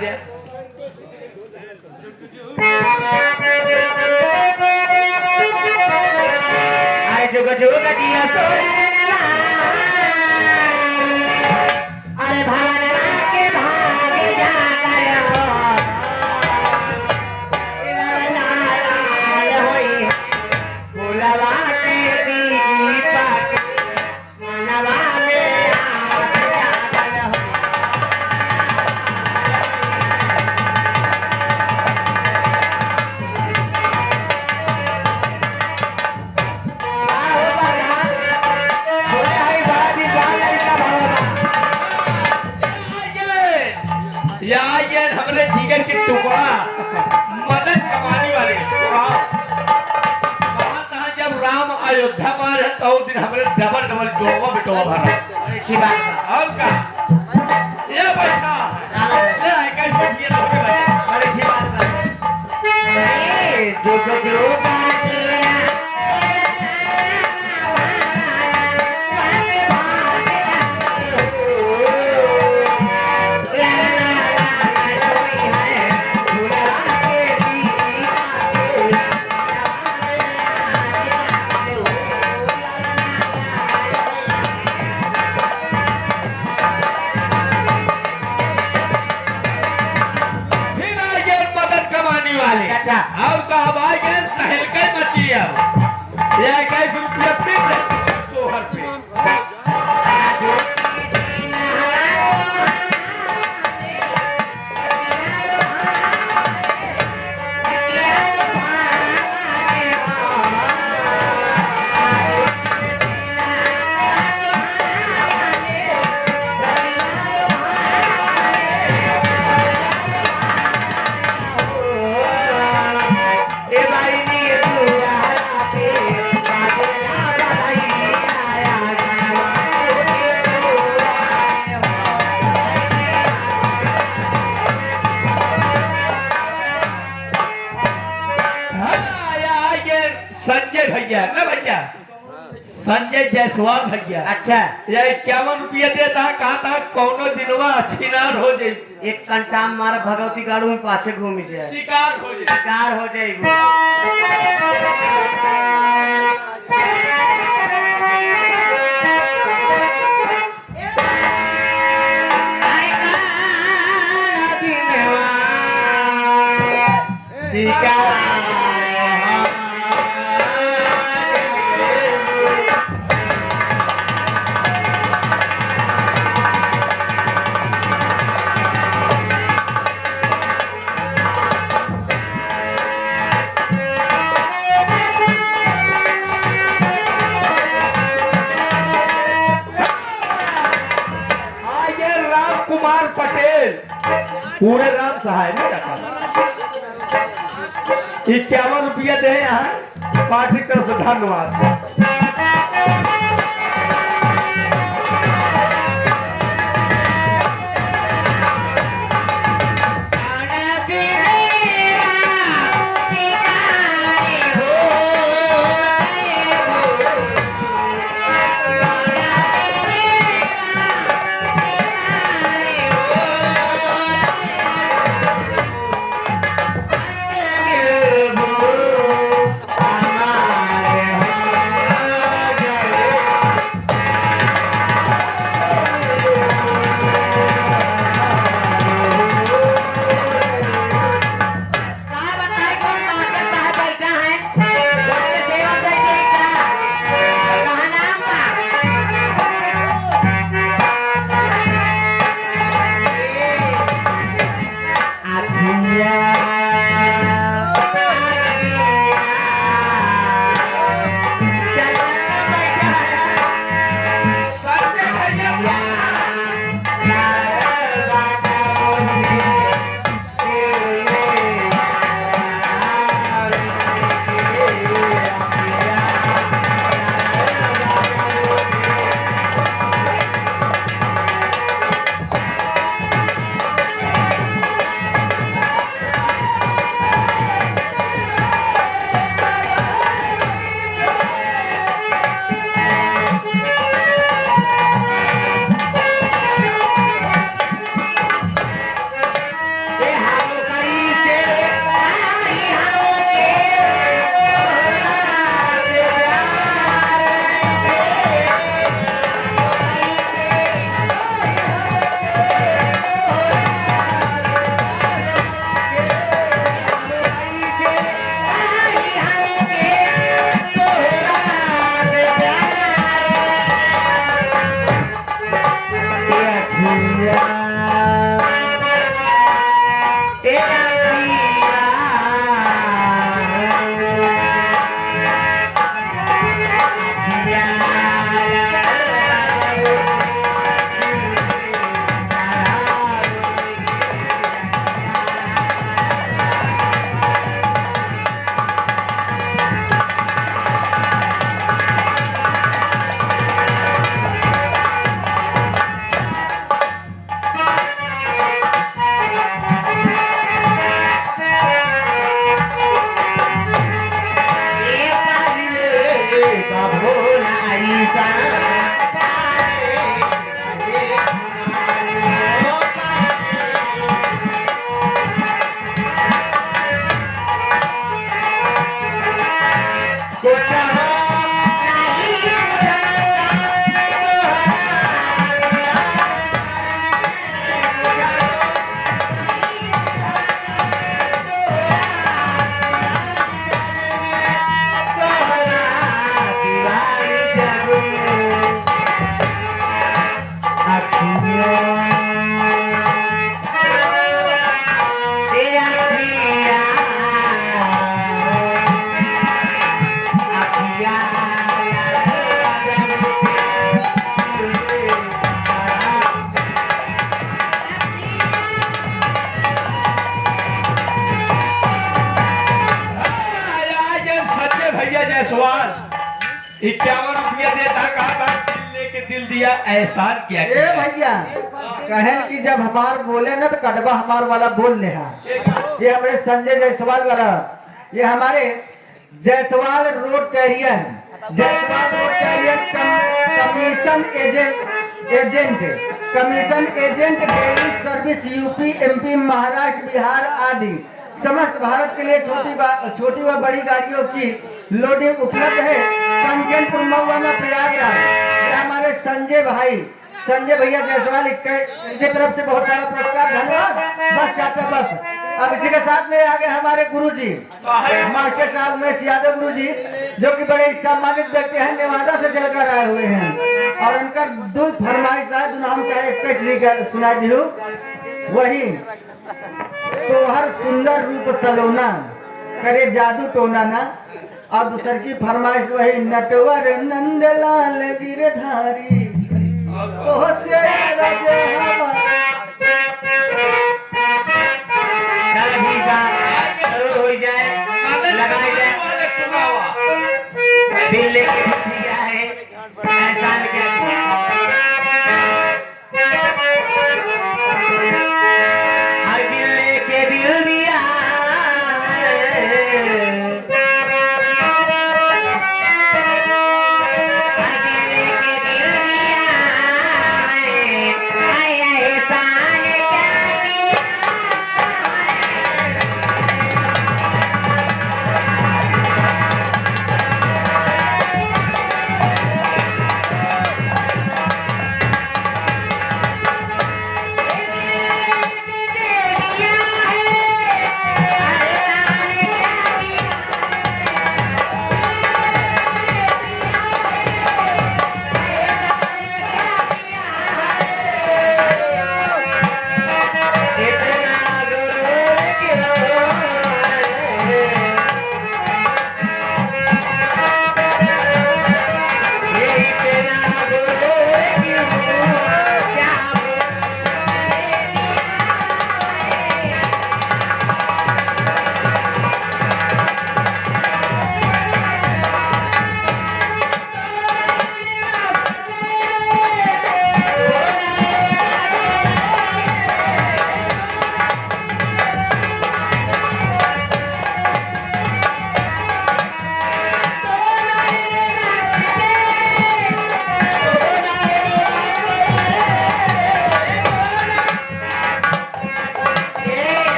दे अरे जुग जुग दिया सोरे अरे भावना के भाग जाकर हो लाल होई फूलवा के दीपक मनवा में आग जाकर हो ये हमरे जिगर के टुकड़ा मदद कमाने वाले जब राम अयोध्या में रहे तो उस दिन हमरे डबल डबल जोड़वा बिटवा भरा अच्छी बात है और का ये बैठा ये कैसे ये तो बड़ी अच्छी बात है जुग जुग और का भाई के सहल के मची अब ये कैसे रुपया पे सोहर पे संजय भैया ना भैया संजय जायसवाल भैया अच्छा ये 51 रुपया देता कहा था कौनो दिनवा अच्छी ना हो जाए एक घंटा हमारा भगवती गाड़ू में पाछे घूमी जाए शिकार हो जाए शिकार हो जाएगी कुमार पटेल पूरे राम सहाय में रखा 51 रुपया दे यहाँ पार्टी तरफ से धन्यवाद संजय भैया जायसवाल 51 रुपया देता कहा लेके दिल दिया एहसान किया। ए भैया कहे कि जब हमार बोले ना तो कटवा हमार वाला बोल ले ये हमारे संजय जायसवाल वाला, ये हमारे Jaiswal road carrier commission agent daily service UP MP Maharashtra Bihar आदि समस्त भारत के लिए छोटी व बड़ी गाड़ियों की लोडिंग उपलब्ध है। कंचनपुर महुआ में प्रयागराज। ये हमारे संजय भैया जायसवाल इनकी तरफ से बहुत सारा पुरस्कार। धन्यवाद। बस चाचा बस। अब इसी के साथ में आगे हमारे गुरुजी मास्टर साहब उमेश यादव गुरुजी, जो कि बड़े सम्मानित व्यक्ति हैं, नेवादा से चलकर आए हुए हैं और उनका दो फरमाइश है जो हम चाहे स्पेशली सुना दियो। वही तो हर सुंदर रूप सलोना करे जादू टोना ना, और दूसर की फरमाइश वही नटवर नंदलाल गिरधारी ओह से राजे हमारा दिल लेके दिया है एहसान क्या हर दिल लेके दिल दिया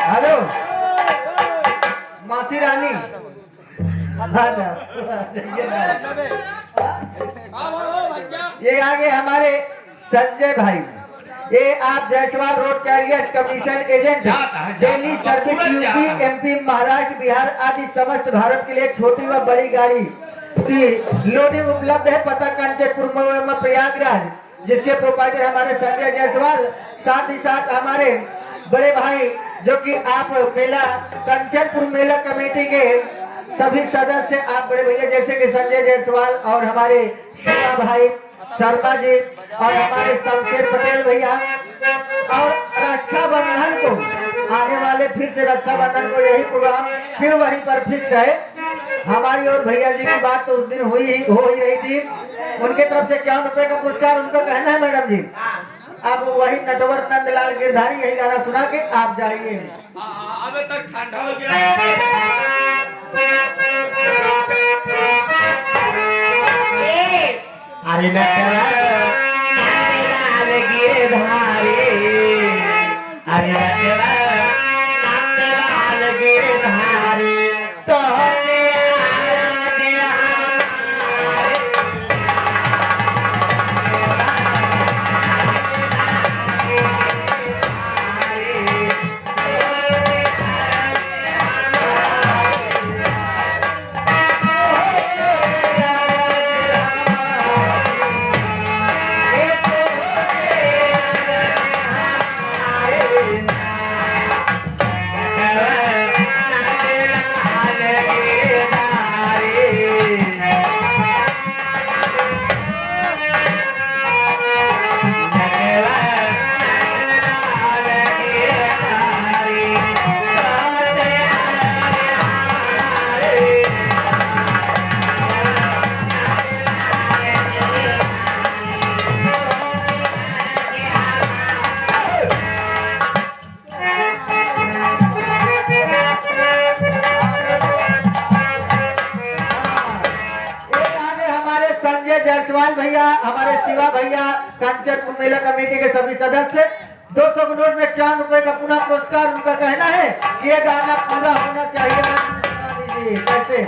हेलो मासी रानी ये आगे हमारे संजय भाई, ये आप Jaiswal road carriers commission agent daily service UP MP Maharashtra Bihar आदि समस्त भारत के लिए छोटी व बड़ी गाड़ी की लोडिंग उपलब्ध है। पता कंचनपुर महुआ प्रयागराज, जिसके प्रोपाइटर हमारे संजय जायसवाल, साथ ही साथ हमारे बड़े भाई जो कि आप मेला कंचनपुर मेला कमेटी के सभी सदस्य, आप बड़े भैया जैसे कि संजय जायसवाल और हमारे शिवा भाई शर्मा जी और हमारे शमशेर पटेल भैया, और रक्षाबंधन को आने वाले फिर से रक्षाबंधन को यही प्रोग्राम फिर वहीं पर फिक्स है। हमारी और भैया जी की बात तो उस दिन हो ही रही थी। उनके तरफ से 51 रुपए का पुरस्कार उनको कहना है मैडम जी। अब वही नटवर नंदलाल गिरधारी यही गाना सुना के आप जाइए। अबे तक ठंडा हो गया। अरे नटवर नंदलाल गिरधारी अरे तेरा नंदलाल गिरधारी तो संजय जायसवाल भैया, हमारे शिवा भैया, कंचनपुर मेला कमेटी के सभी सदस्य 200 के नोट में 51 रुपए का पुनः पुरस्कार। उनका कहना है कि ये गाना पूरा होना चाहिए। दीजिए कैसे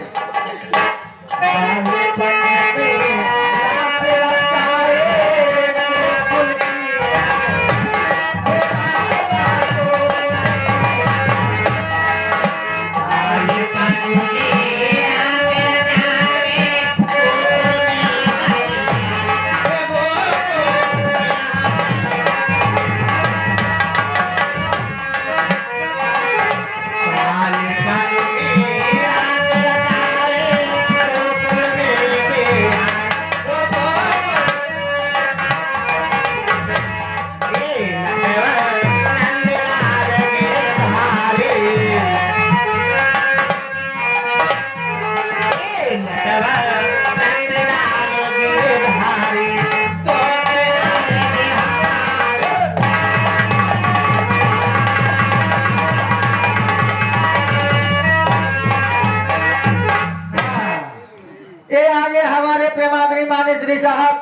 ये आगे हमारे प्रेमाग्री माने श्री साहब,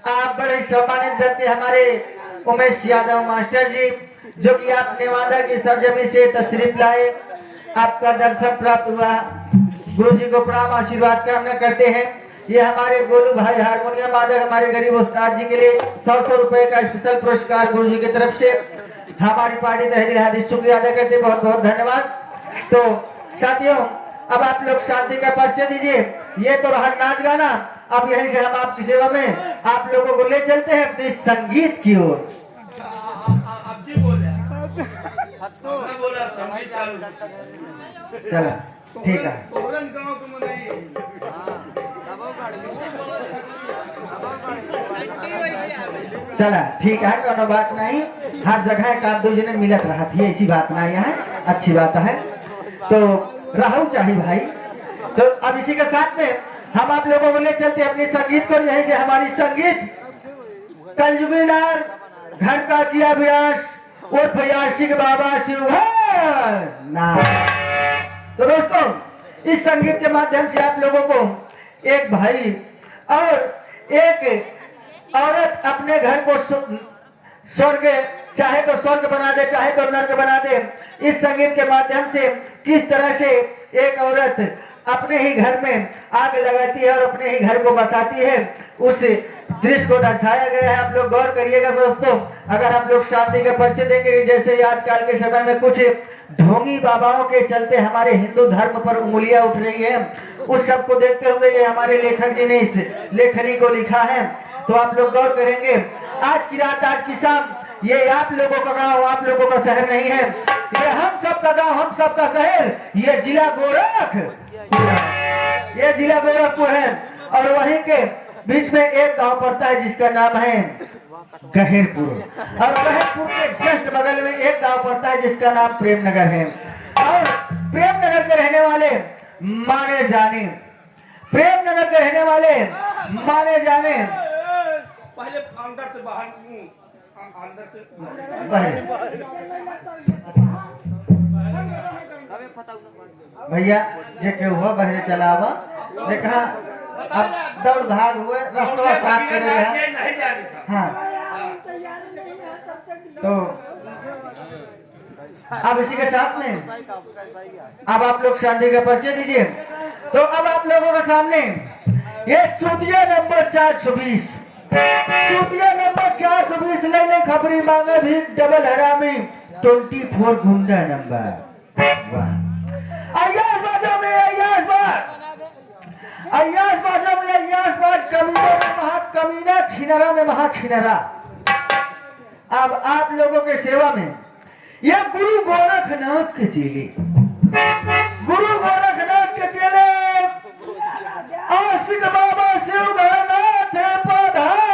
आप बड़े सम्मानित व्यक्ति हमारे उमेश यादव मास्टर जी, जो कि आप नेवादा की सरजमी से तशरीफ लाए। आपका दर्शन प्राप्त हुआ। गुरु जी को प्रणाम आशीर्वाद कामना करते हैं। ये हमारे गोलू भाई हारमोनियम वादक हमारे गरीब उस्ताद जी के लिए 100 रुपए का स्पेशल पुरस्कार गुरु जी की तरफ से हमारी पार्टी तहरीर हार्दिक शुक्रिया अदा करते, बहुत बहुत धन्यवाद। तो साथियों, अब आप लोग शांति का परिचय दीजिए। ये तो रहा नाच गाना, अब यहीं से हम आपकी सेवा में आप लोगों को ले चलते हैं अपनी संगीत की ओर। चला ठीक है, चला ठीक है, कोनो बात नहीं। हर जगह काम दूसरे ने मिलत रहा थी, ऐसी बात नहीं है, अच्छी बात है। तो रहू चाहिए भाई। तो अब इसी के साथ में हम आप लोगों को ले चलते हैं अपनी संगीत को। यहीं से हमारी संगीत कलजुगीदार घर का किया व्यास और प्रयासिक बाबा शिव ना। तो दोस्तों, इस संगीत के माध्यम से आप लोगों को एक भाई और एक औरत अपने घर को स्वर्ग, चाहे तो स्वर्ग बना दे चाहे तो नर्क बना दे, इस संगीत के माध्यम से किस तरह से एक औरत अपने ही घर में आग लगाती है और अपने ही घर को बसाती है, उस दृश्य को दर्शाया गया है। आप लोग गौर करिएगा दोस्तों। अगर आप लोग शांति का परिचय देंगे, जैसे आजकल के समय में कुछ ढोंगी बाबाओं के चलते हमारे हिंदू धर्म पर उंगलियां उठ रही है, उस सब को देखते हुए ये हमारे लेखक जी ने इस लेखनी को लिखा है। तो आप लोग गौर करेंगे, आज की रात आज की शाम, ये आप लोगों का गांव, आप लोगों का शहर नहीं है, ये हम सब का गांव, हम सब का शहर, ये जिला ये जिला गोरखपुर है। और वहीं के बीच में एक गांव पड़ता है जिसका नाम है गहेरपुर, और गहेरपुर के जस्ट बगल में एक गांव पड़ता है जिसका नाम प्रेमनगर है। और प्रेमनगर के रहने वाले माने जाने, प्रेमनगर के रहने वाले माने जाने, पहले अंदर से बाहर, अंदर से भैया जे के हुआ बहरे चलावा, देखा अब दौड़ भाग हुए, रास्ता साफ करे रहा। हाँ तो अब इसी के साथ में अब आप लोग शांति का परिचय दीजिए। तो अब आप लोगों के सामने ये चूतिया नंबर 420, चूतिया नंबर 420 ले खबरी मांगे भी डबल हरामी 24 गुंडा नंबर। अय्यास बाजो में अय्यास बाजो में अय्यास बाज, कमीने में महा कमीना, छिनरा में महा छिनरा। अब आप लोगों के सेवा में ये गुरु गोरखनाथ के चेले, गुरु गोरखनाथ के चेले आशिक बाबा शिवगणनाथ पधारे।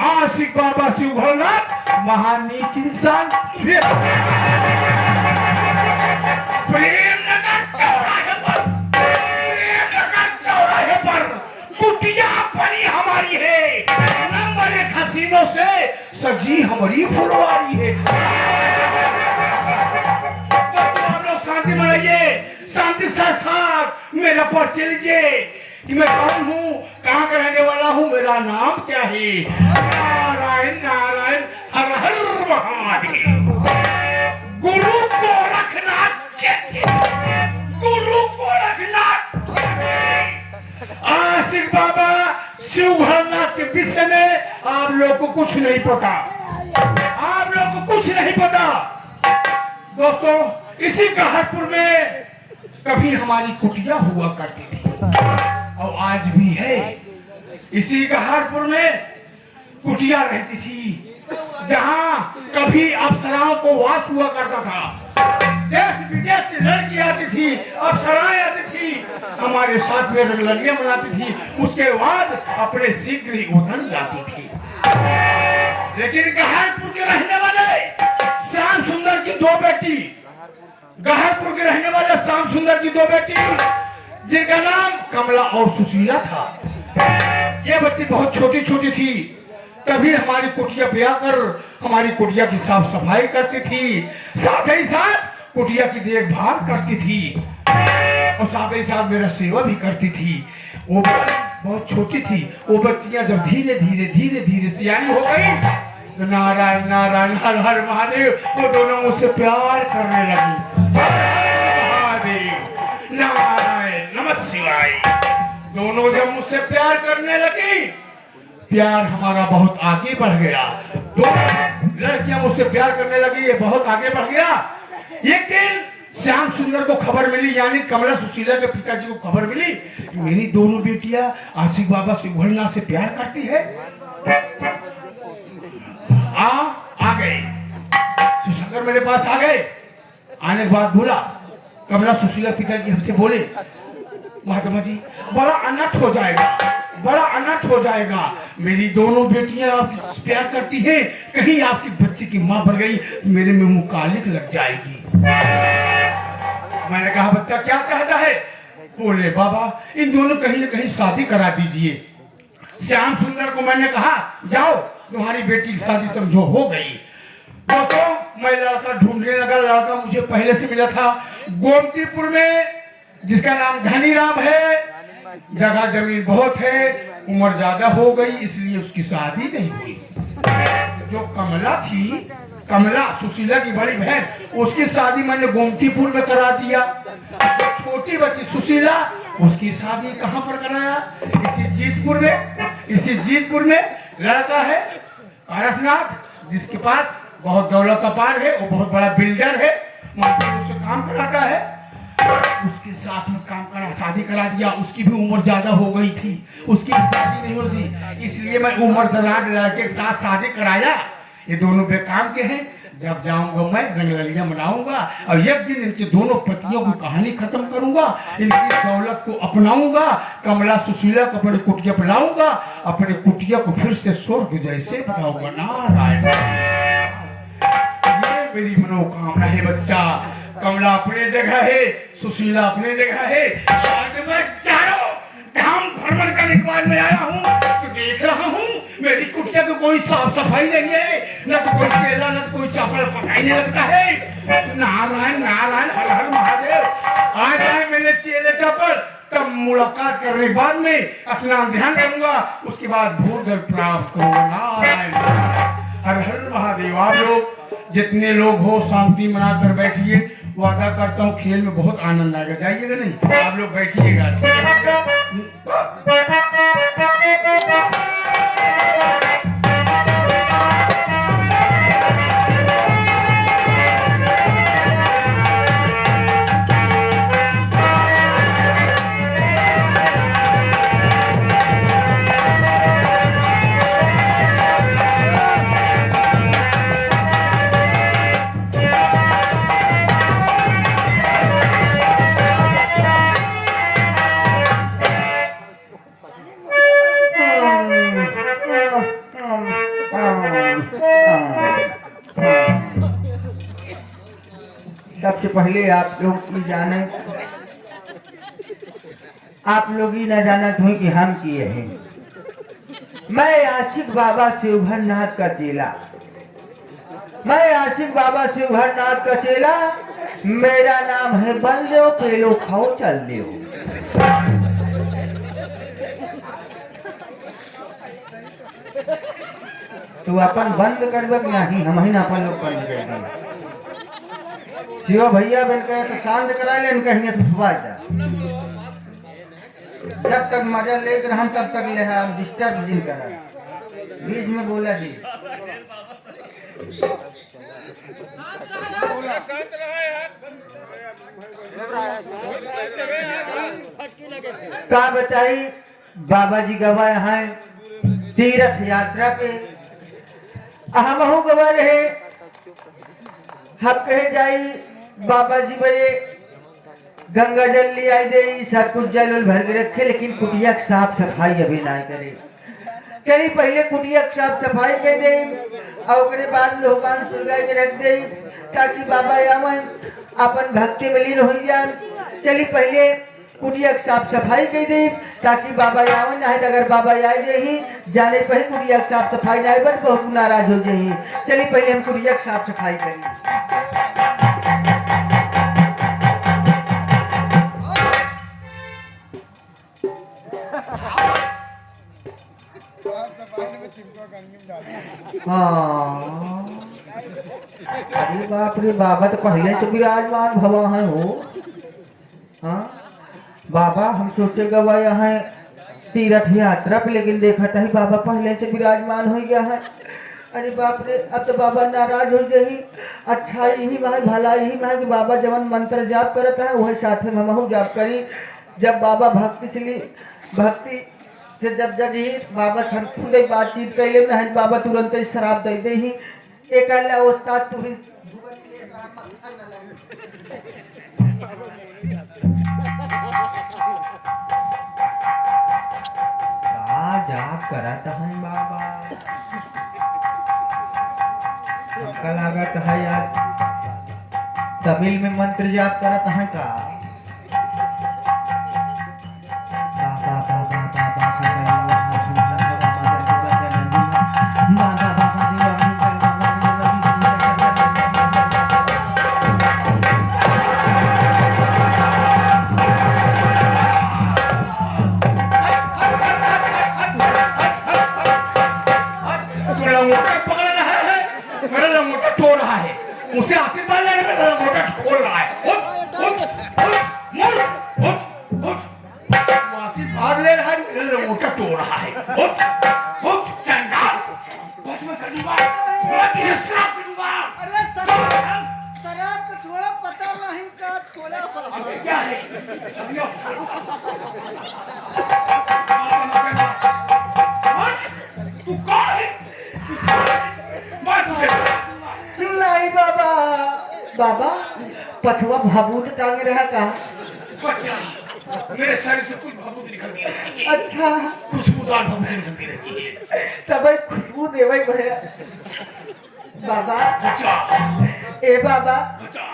आशिक बाबा शिवगणनाथ महान नीच इंसान प्रेमनगर चौराहे पर कुटिया बनी हमारी है, नंबर 1 हसीनों से सजी हमारी फुलवारी है। आप लोग शांति मनाइए, शांति से साथ मेरा परिचय लीजिए कि मैं कौन हूँ, कहाँ का रहने वाला हूँ, मेरा नाम क्या है। नारायण नारायण हर हर महादेव। गुरु गोरखनाथ, गुरु गोरखनाथ, आशिक बाबा शिवगणनाथ के विषय में आप लोग को कुछ नहीं पता, आप लोग को कुछ नहीं पता। दोस्तों, इसी गहरपुर में कभी हमारी कुटिया हुआ करती थी और आज भी है। इसी गहरपुर में कुटिया रहती थी जहां कभी अप्सराओं को वास हुआ करता था। देश विदेश से लड़की आती थी, अप्सराएं आती थी, हमारे साथ में रंगलियां मनाती थी, उसके बाद अपने शीघ्र ही उधर जाती थी। लेकिन गहरपुर के रहने वाले श्याम सुंदर की 2 बेटी, गहरपुर के रहने वाले श्याम सुंदर की 2 बेटी जिनका नाम कमला और सुशीला था। ये बच्ची बहुत छोटी छोटी थी, तभी हमारी कुटिया पे आकर हमारी कुटिया की साफ सफाई करती थी, साथ ही साथ कुटिया की देखभाल करती थी और साथ ही साथ मेरा सेवा भी करती थी। वो बहुत छोटी थी। वो बच्चियां जब धीरे धीरे धीरे धीरे सियानी हो गई तो नारायण नारायण हर हर महादेव, वो दोनों मुझसे प्यार करने लगी। महादेव नारायण नमः शिवाय। दोनों जब मुझसे प्यार करने लगी, प्यार हमारा बहुत आगे बढ़ गया। दो लड़कियां मुझसे प्यार करने लगी, ये बहुत आगे बढ़ गया। लेकिन श्याम सुंदर को खबर मिली, यानी कमला सुशीला के पिताजी को खबर मिली कि मेरी दोनों बेटियां आशिक बाबा शिवगणनाथ से प्यार करती है। आ गए शिवशंकर मेरे पास आ गए। आने के बाद बोला, कमला सुशीला पिताजी हमसे बोले, महात्मा जी बड़ा अनर्थ हो जाएगा, बड़ा अनर्थ हो जाएगा। मेरी दोनों बेटियां आपसे प्यार करती हैं, कहीं आपकी बच्ची की मां बन गई मेरे में मुकालिक लग जाएगी। मैंने कहा बच्चा क्या कहता है? बोले बाबा इन दोनों कहीं न कहीं शादी करा दीजिए। श्याम सुंदर को मैंने कहा जाओ तुम्हारी बेटी की शादी समझो हो गई। दोस्तों मैं लड़का ढूंढने लगा। लड़का मुझे पहले से मिला था गोमतीपुर में, जिसका नाम धनीराम है। जगह जमीन बहुत है, उम्र ज्यादा हो गई इसलिए उसकी शादी नहीं हुई। जो कमला थी, कमला सुशीला की बड़ी बहन, उसकी शादी मैंने गोमतीपुर में करा दिया। जो छोटी बच्ची सुशीला, उसकी शादी कहाँ पर कराया? इसी जीतपुर में। इसी जीतपुर में लड़का है पारसनाथ, जिसके पास बहुत दौलत अपार है, वो बहुत बड़ा बिल्डर है, उससे काम कराता है। के साथ में काम करा, शादी करा दिया। उसकी भी उम्र ज्यादा हो गई थी, उसकी भी शादी नहीं होती, इसलिए मैं उम्र दराज लड़के के साथ शादी कराया। ये दोनों बेकाम के हैं। जब जाऊंगा मैं रंगरलियां मनाऊंगा और एक दिन इनकी दोनों पतियों की कहानी खत्म करूंगा, इनकी दौलत को अपनाऊंगा, कमला सुशीला को अपनी कुटिया पर लाऊंगा, अपनी कुटिया को फिर से स्वर्ग जैसे बनाऊंगा। नारायण, ये मेरी मनोकामना है बच्चा। कमला अपने जगह है, सुशीला अपने जगह है। आज मैं चारों धाम भ्रमण करने के बाद में आया हूँ तो देख रहा हूँ मेरी कुटिया को कोई साफ सफाई नहीं है, न तो कोई चेला न तो कोई चावल पकाने लगता है। नारायण नारायण, हर हर महादेव। आज आए मेरे चेले चावल, तब मुलाकात करने के बाद में स्नान ध्यान करूंगा, उसके बाद भोजन प्राप्त करूंगा। नारायण हर हर महादेव। आप लोग जितने लोग हो शांति मनाकर बैठिए। वादा करता हूँ खेल में बहुत आनंद आएगा। जाइएगा नहीं, आप लोग बैठिएगा। सबसे पहले आप लोग की जाने, आप लोग ही न जानत हो कि हम किए हैं। मैं आशिक बाबा शिवभरनाथ का चेला, मैं आशिक बाबा शिवभरनाथ का चेला। मेरा नाम है बलदेव, पेलो खाओ चल देव। तू अपन बंद करबक नहीं, हम ही अपन लोग बंद कर देंगे। शिव भैया बन के तो शांत करा ले, कहीं तो सुबह जा। जब तक मजा लेकर हम तब तक ले हम डिस्टर्ब जिन करा, बीच में बोला जी। का बताई बाबा जी गवाए हैं तीर्थ यात्रा पे, हम गवा रहे। हम कहे जाई बाबा जी बजे गंगा जल ले आई दे, सब कुछ जल उल भर के रखे, लेकिन कुटिया की साफ सफाई अभी ना करे। चली पहले कुटिया की साफ सफाई कर दे और उसके बाद लोहान सुलगा के रख दे, ताकि बाबा आवन अपन भक्ति में लीन हो जाए। चली पहले कुटिया की साफ सफाई कर दे ताकि बाबा आवन, नहीं तो अगर बाबा आए जाही जाने पहले कुटिया की साफ सफाई जाए बस बहुत नाराज हो जाही। चली पहले हम कुटिया की साफ सफाई करें। हाँ, अरे बाप रे, बाबा तो पहले से विराजमान भवा है हो। हाँ बाबा, हम सोचे गवा यहाँ तीर्थ यात्रा पे, लेकिन देखा था बाबा पहले से विराजमान हो गया है। अरे बाप रे, अब तो बाबा नाराज हो गई। अच्छा यही माँ भला यही माँ कि बाबा जवन मंत्र जाप करता है वही साथ में हम जाप करी। जब बाबा भक्ति से जब ही बाबा खुद बातचीत कर ले, नहीं बाबा तुरंत ही शराब दे दे ही। एक उस्ताद तू ही जाप कराता है बाबा, हमका लागत है यार तमिल में मंत्र जाप करता है का। उसे आशीर्वाद लेने में मेरा मोटा खोल रहा है। आशीर्वाद ले रहा है, मेरा मोटा तोड़ रहा है। चंडाल, बस मैं करूंगा, मैं तुझे श्राप दूंगा। अरे शराब तो थोड़ा पता नहीं नहीं का छोड़ा अबे क्या है अभी तू कौन है मैं तुझे नहीं बाबा बाबा पछुआ भाबूत टांगे रहा का बच्चा मेरे शरीर से कुछ भाबूत निकलती है अच्छा खुशबूदार भाबूत निकलती रहती है तब खुशबू देवे भैया बाबा बच्चा ए बाबा बच्चा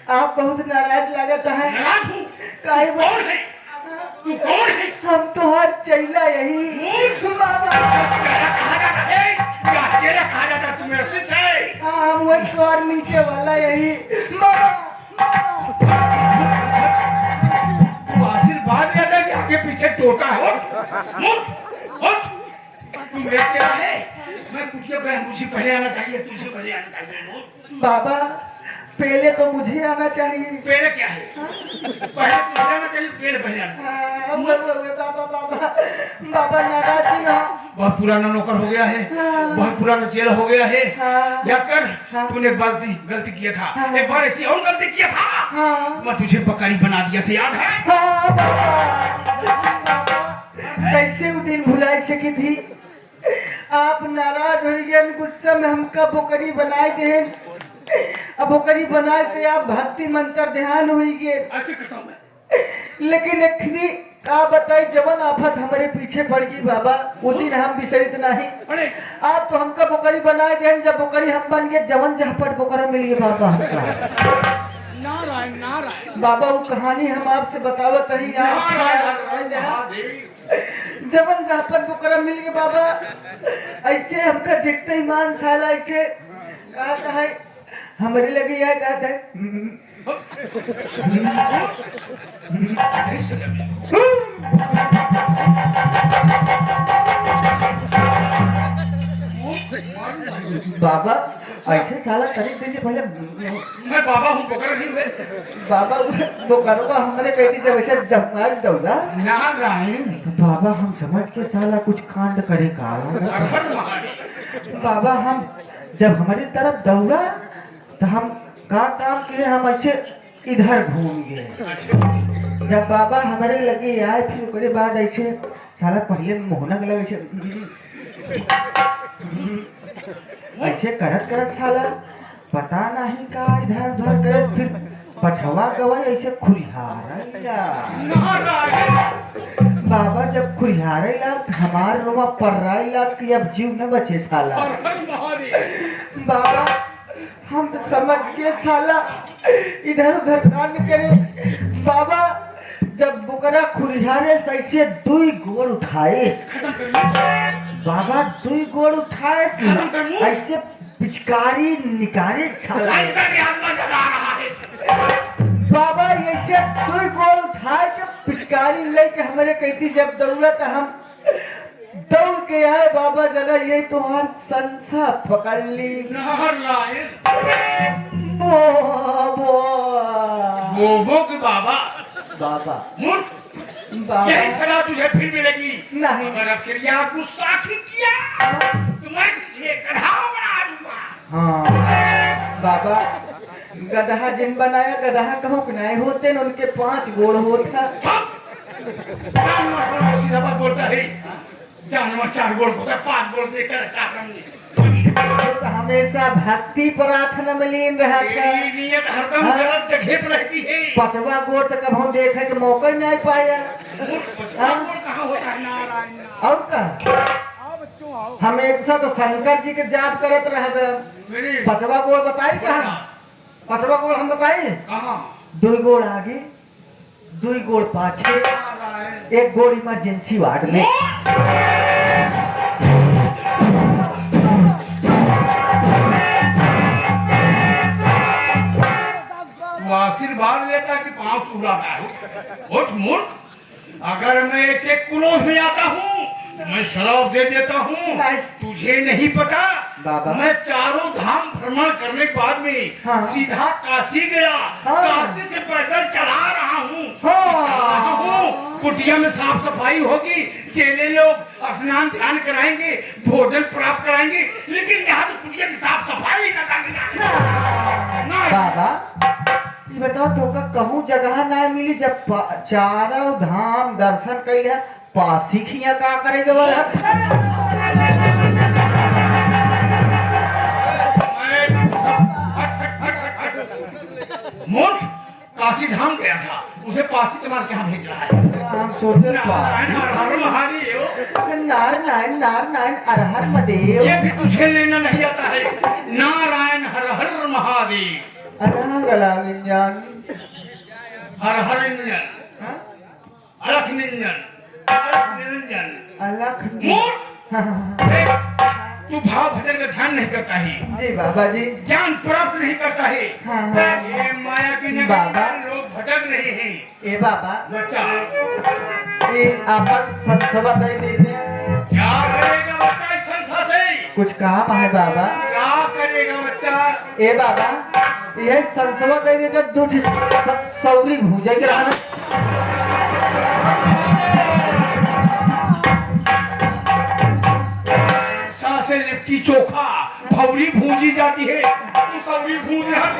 आप बहुत नाराज लागत है नाराज हूँ काहे बा- कौन है तू कौन है हम तो हर चैला यही बाबा चेहरा कहा जाता है क्या चेहरा कहा जाता है तू मेरा शिष्य है हाँ वो तो और नीचे वाला यही बाबा तू आशीर्वाद लेता है कि आगे पीछे टोटा है उठ तू मेरा चेहरा है मैं कुछ मुझे पहले आना चाहिए तुझे पहले आना चाहिए बाबा पहले तो मुझे आना चाहिए पेड़ क्या है पहले तुझे आना चाहिए पेड़ पहले आना चाहिए हाँ, बाबा बाबा बाबा नाराज जी हो बहुत पुराना नौकर हो गया है बहुत पुराना चेहरा हो गया है हाँ। जाकर हाँ। तूने गलती किया था हाँ। एक बार ऐसी और गलती किया था हाँ मैं तुझे बकरी बना दिया था याद है हाँ बाबा कैसे वो दिन भुलाई सकी थी आप नाराज हो गए गुस्से में हमका बोकरी बनाए दे अब बोकरी बनाए थे आप भक्ति मंत्र ध्यान हुई गए ऐसे करता हूँ मैं लेकिन एखनी का बताई जवन आफत हमारे पीछे पड़ गई बाबा वो दिन हम बिसरित नहीं अरे आप तो हमका बोकरी बनाए दे जब बोकरी हम बन गए जवन जहपट बोकरा मिल गया बाबा हमका नारायण नारायण बाबा वो कहानी हम आपसे बतावत रही जवन जहपट बोकरा मिल गया बाबा ऐसे हमका देखते ही मान साला ऐसे कहता है हमारे लगे यह कहता है बाबा ऐसे साला करीब दिन पहले मैं बाबा हूँ बकरा नहीं हुए बाबा वो करोगा हमने कहती जब ऐसे जमाज दौड़ा नारायण बाबा हम समझ के साला कुछ कांड करे का हर महादेव बाबा हम जब हमारी तरफ दौड़ा तो हम का काम किए हम ऐसे इधर घूम गए जब बाबा हमारे लगे आए फिर उसके बाद ऐसे साला पहले मोहनक लगे ऐसे करत करत साला पता नहीं का इधर उधर करे फिर पछवा गवा ऐसे खुरिहारा बाबा जब खुरिहारे लाग हमार रोमा पर्राई लाग कि अब जीव न बचे साला बाबा हम तो समझ के साला इधर उधर कांड करे बाबा जब बुकरा खुरिहारे से ऐसे दुई गोल उठाए बाबा दुई गोल उठाए ऐसे पिचकारी निकाले छाला बाबा ऐसे दुई गोल उठाए के पिचकारी लेके हमारे कहती जब दौड़त हम दौड़ के आए बाबा जरा ये तुम्हार संसा पकड़ ली बोबो के बाबा बाबा मूर्ख बाबा यही सलाह तुझे फिर मिलेगी नहीं। अगर अब फिर यहाँ गुस्ताखी किया तो मैं तुझे गधा बना दूंगा हाँ बाबा गधा जिन बनाया गधा कहूँ कि नहीं होते न उनके 5 गोड़ होता जानवर सीधा बात बोलता है जानवर 4 गोड़ होता है 5 गोड़ देकर क्या करेंगे तो हमेशा भक्ति प्रार्थना में लीन रहा था तेरी नीयत हरदम गलत जगह पर रहती है 5वां गोड़ तो कब हम देखे के मौका ही नहीं पाया कहाँ होता है नारायण और का हम एक साथ शंकर जी के जाप करत रहे मेरी 5वां गोड़ बताई क्या 5वां गोड़ हम बताई कहाँ 2 गोड़ आगे 2 गोड़ पाछे नारायण 1 गोड़ इमरजेंसी वार्ड में तू आशीर्वाद लेता कि 5 सुराता है उठ मूर्ख अगर मैं ऐसे क्रोध में आता हूँ मैं शराब दे देता हूँ तुझे नहीं पता बाबा। मैं 4 धाम भ्रमण करने के बाद में हाँ। सीधा काशी गया हाँ। काशी से पैदल चला रहा हूँ हाँ। कुटिया में साफ सफाई होगी चेले लोग स्नान ध्यान कराएंगे भोजन प्राप्त कराएंगे लेकिन यहाँ तो कुटिया की साफ सफाई ना बाबा बताओ तो का कहूँ जगह ना मिली जब चारों धाम दर्शन कई है पासी खिया का करेगा बोला मूर्ख काशी धाम गया था उसे पासी तुम्हारे क्या भेज रहा है हम सोचे नारायण हर हर महादेव नारायण नारायण अरहर महादेव ये भी तुझे लेना नहीं आता है नारायण हर हर महादेव अलग अलग इंजन हर हर निरंजन अलख निरंजन अलख निरंजन अलग मूर्ख तू भाव भजन का ध्यान नहीं करता है जी बाबा जी ज्ञान प्राप्त नहीं करता है हाँ ये माया की नगरी बाबा। में लोग भटक रहे हैं ए बाबा बच्चा ये आपन संसवा दे देते हैं क्या करेगा बच्चा इस संस्था से कुछ काम है बाबा क्या करेगा बच्चा ए बाबा ये संसवा दे देते दूध सौरी भूजा के रहना सासे लिट्टी चोखा भौरी भूजी जाती है तू सौरी भूज रहा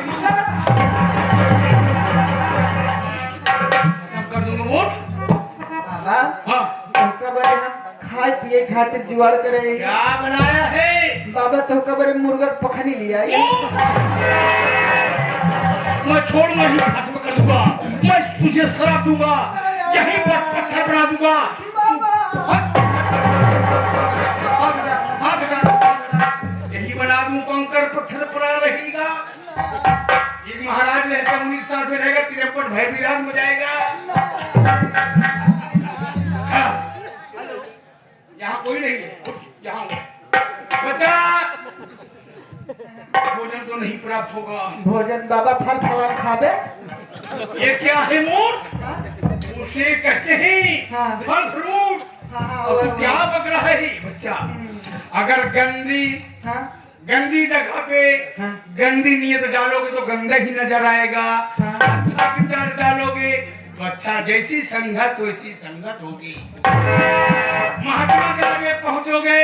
सब कर दूंगा वोट बाबा हाँ तो बड़े हम खाए पिए खातिर जुगाड़ करे क्या बनाया है बाबा तो बड़े मुर्गा पखनी लिया ये मैं छोड़ूंगा ही भस्म कर दूंगा मैं तुझे शराब दूंगा यहीं पर पत्थर बना दूंगा यही बना दूं कंकर पत्थर पड़ा रहेगा एक महाराज रहता 19 साल में रहेगा 53 भय विराट हो जाएगा हाँ। यहाँ कोई नहीं है यहाँ बच्चा भोजन तो नहीं प्राप्त होगा भोजन बाबा फल फल खावे ये क्या है मूर्ख उसे कहते हैं हाँ। फल फ्रूट हाँ और तू क्या बक रहा है बच्चा अगर हाँ गंदी जगह पे हाँ। गंदी नीयत डालोगे तो गंदा ही नजर आएगा हाँ। अच्छा विचार डालोगे तो अच्छा जैसी संगत वैसी संगत होगी महात्मा के आगे पहुंचोगे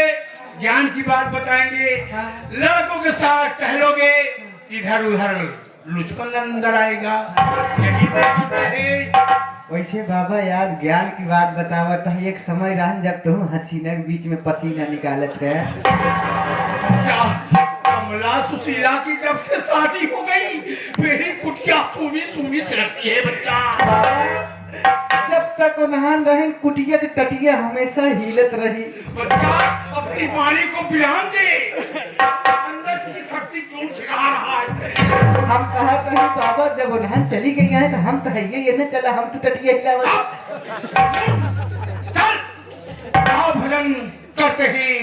ज्ञान की बात बताएंगे हाँ। लड़कों के साथ टहलोगे इधर उधर लुचपन अंदर आएगा यही बात है वैसे बाबा यार ज्ञान की बात बतावत है एक समय रहा जब तुम हसीना के बीच में पसीना निकालत है अच्छा, कमला सुशीला की जब से शादी हो गई मेरी कुटिया सूनी सूनी से लगती है बच्चा जब तक उन्हान रहे कुटिया की टटिया हमेशा हिलत रही बच्चा अपनी वाणी को बयान दे अंदर की शक्ति क्यों छिपा रहा है हम कहा कहीं बाबा जब उन्हान चली गई है तो हम तो है ये न चला हम तो टटिया हिलावत चल आओ भजन करते हैं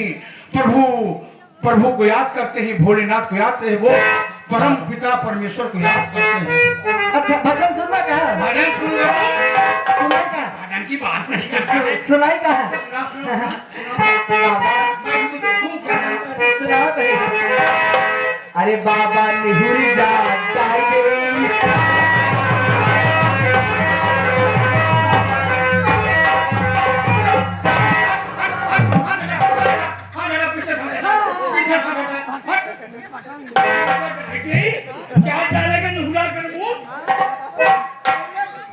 प्रभु को याद करते हैं भोलेनाथ को याद करते हैं वो परम पिता परमेश्वर को याद करते हैं अच्छा भजन सुनना कहा भजन सुन लो सुनाई कहा भजन की बात नहीं करते हैं सुनाई कहा सुनाओ कहीं अरे बाबा निहुरी जा क्या डालेगा नुहुरा कर मुंह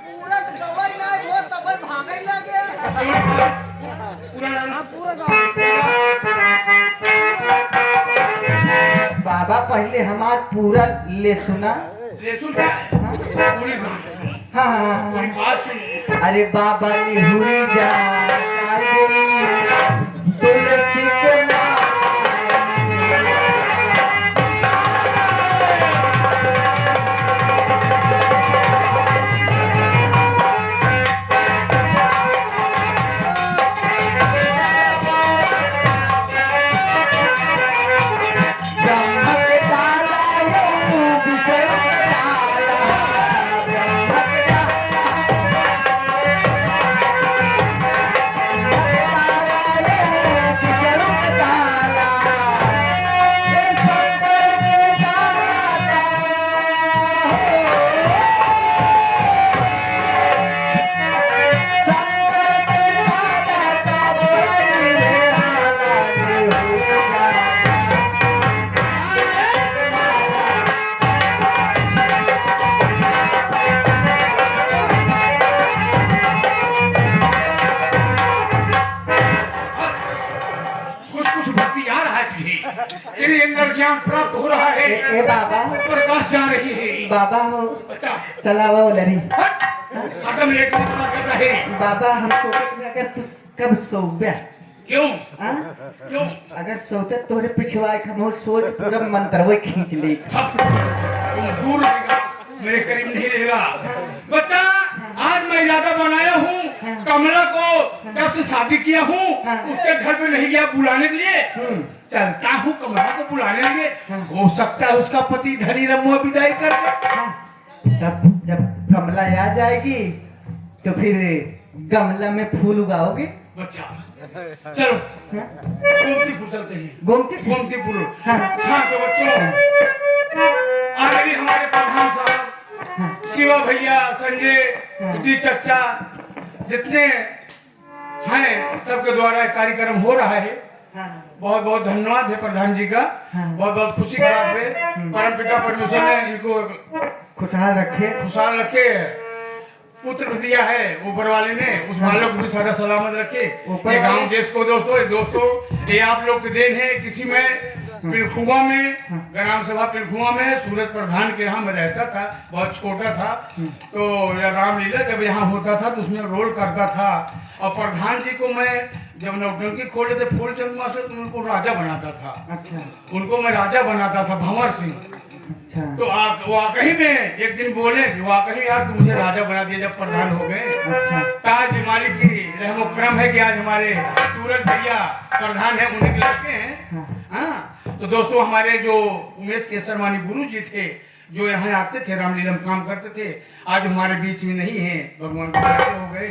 पूरा तो दवाई ना है वो तब भागा ही ना गया बाबा पहले हमार पूरा ले सुना लेसुन क्या है पूरी बात सुन हाँ हाँ पूरी हाँ बात सुन अरे बाबा निहुरी जा तुलसी के ज्ञान प्राप्त हो रहा है, ए बाबा प्रकाश जा रही है। बाबा हो बच्चा चला वो लड़ी हट, कदम लेकर चला कर रहे। बाबा हम सोचते अगर तू कब सो गया क्यों हाँ? क्यों? अगर सोते तोरे पिछवाए हम सोच पूरा मंत्र वो खींच ली थप, दूर रहेगा, मेरे करीब नहीं रहेगा। बच्चा आज मैं इरादा बनाया हूँ, कमला को जब से शादी किया हूँ उसके घर पे नहीं गया बुलाने के लिए, चलता हूँ कमला को बुलाने के लिए। हो सकता है उसका पति धनी रमुआ विदाई कर दे। तब जब कमला आ जाएगी तो फिर गमला में फूल उगाओगे बच्चा चलो गोमतीपुर चलते हैं। गोमतीपुर हाँ। हाँ तो बच्चों आगे हमारे प्रधान साहब शिवा भैया, संजय, उदी चचा, जितने हैं सबके द्वारा एक कार्यक्रम हो रहा है। बहुत बहुत धन्यवाद है प्रधान जी का। बहुत बहुत खुशी की बात है, परम पिता परमेश्वर ने इनको खुशहाल रखे खुशहाल रखे, पुत्र दिया है ऊपर वाले ने, उस बालक को भी सारा सलामत रखे। ये गांव देश को दोस्तों ये आप लोग के देन है। किसी में पिलखुआ में ग्राम सभा पिलखुआ में सूरज प्रधान के यहाँ मैं रहता था, बहुत छोटा था, तो रामलीला जब यहाँ होता था तो उसमें रोल करता था। और प्रधान जी को मैं जब नौटंकी खोले थे फूलचंद मास्टर तो उनको राजा बनाता था। अच्छा उनको मैं राजा बनाता था, भंवर सिंह। अच्छा तो वाकई में एक दिन बोले वाकई यार तुम मुझे राजा बना दिया जब प्रधान हो गए। अच्छा ताज मालिक की रहमो करम है कि आज हमारे सूरज भैया प्रधान है, उन्हीं के लड़के हैं। हाँ तो दोस्तों हमारे जो उमेश केसरवानी गुरु जी थे जो यहाँ आते थे रामलीला में काम करते थे, आज हमारे बीच में नहीं है, भगवान को प्राप्त हो गए।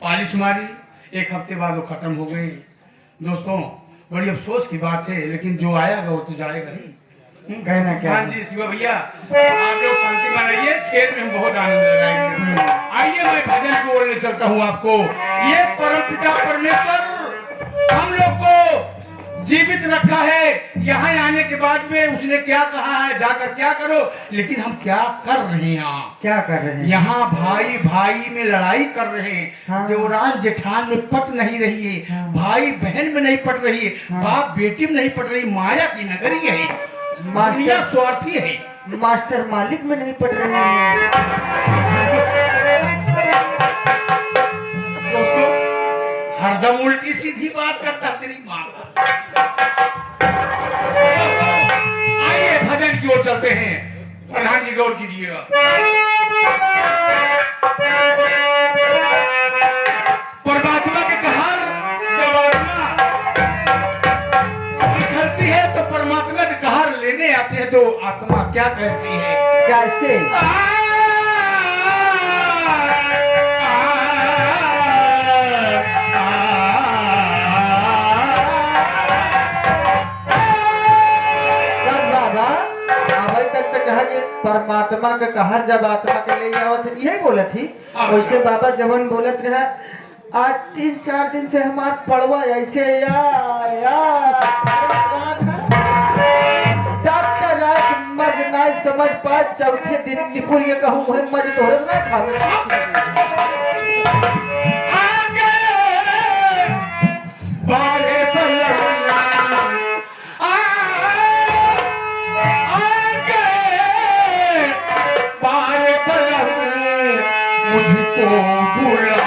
पालिश मारी, एक हफ्ते बाद वो खत्म हो गई। दोस्तों बड़ी अफसोस की बात है, लेकिन जो आएगा वो तो जाएगा नहीं। कहना क्या हाँ जी शिवा भैया आप लोग शांति बनाइए, खेत में हम बहुत आनंद लगाएंगे। आइए मैं भजन को बोलने चलता हूँ आपको। ये परम पिता परमेश्वर हम लोग को जीवित रखा है, यहाँ आने के बाद में उसने क्या कहा है जाकर क्या करो, लेकिन हम क्या कर रहे हैं यहाँ? क्या कर रहे हैं? यहाँ भाई भाई में लड़ाई कर रहे हैं। हाँ। देवराज जेठान में पट नहीं रही है, हाँ। भाई बहन में नहीं पट रही है, हाँ। बाप बेटी में नहीं पट रही, माया की नगरी है, दुनिया स्वार्थी है। मास्टर मालिक में नहीं पढ़ रहे हैं। दोस्तों हरदम उल्टी सीधी बात करता तेरी माँ का। आइए भजन की ओर चलते हैं, प्रधान जी गौर कीजिएगा। परमात्मा के कहर जब आत्मा निखरती है तो परमात्मा के कहर लेने आते हैं तो आत्मा क्या कहती है? कैसे? कहा कि परमात्मा का कहर जब आत्मा के ले जाओ थे, यही बोला थी। वैसे बाबा जवन बोलत रहा, आज 3-4 दिन से हमार पड़वा ऐसे डॉक्टर राज मज ना समझ पाए, चौथे दिन निपुण ये कहूँ वही मज तोड़ ना खावे। मुझको बुला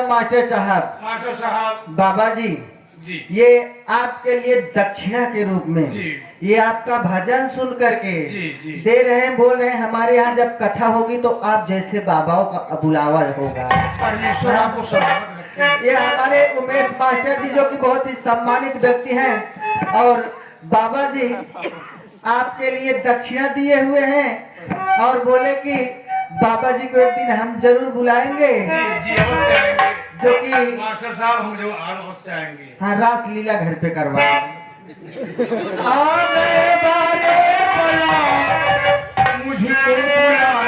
मास्टर साहब बाबा जी ये आपके लिए दक्षिणा के रूप में ये आपका भजन सुन करके दे रहे हैं, बोल रहे हैं हमारे यहाँ जब कथा होगी तो आप जैसे बाबाओं का बुलावा होगा। परमेश्वर आपको सलामत रखे। ये हमारे उमेश मास्टर जी जो कि बहुत ही सम्मानित व्यक्ति हैं और बाबा जी आपके लिए दक्षिणा दिए हुए हैं और बोले कि बाबा जी को एक दिन हम जरूर बुलाएंगे, जी अवश्य आएंगे। जो कि मास्टर साहब हम जो अवश्य आएंगे। हाँ रास लीला घर पे करवाएंगे। आने वाले बला मुझको बुलाए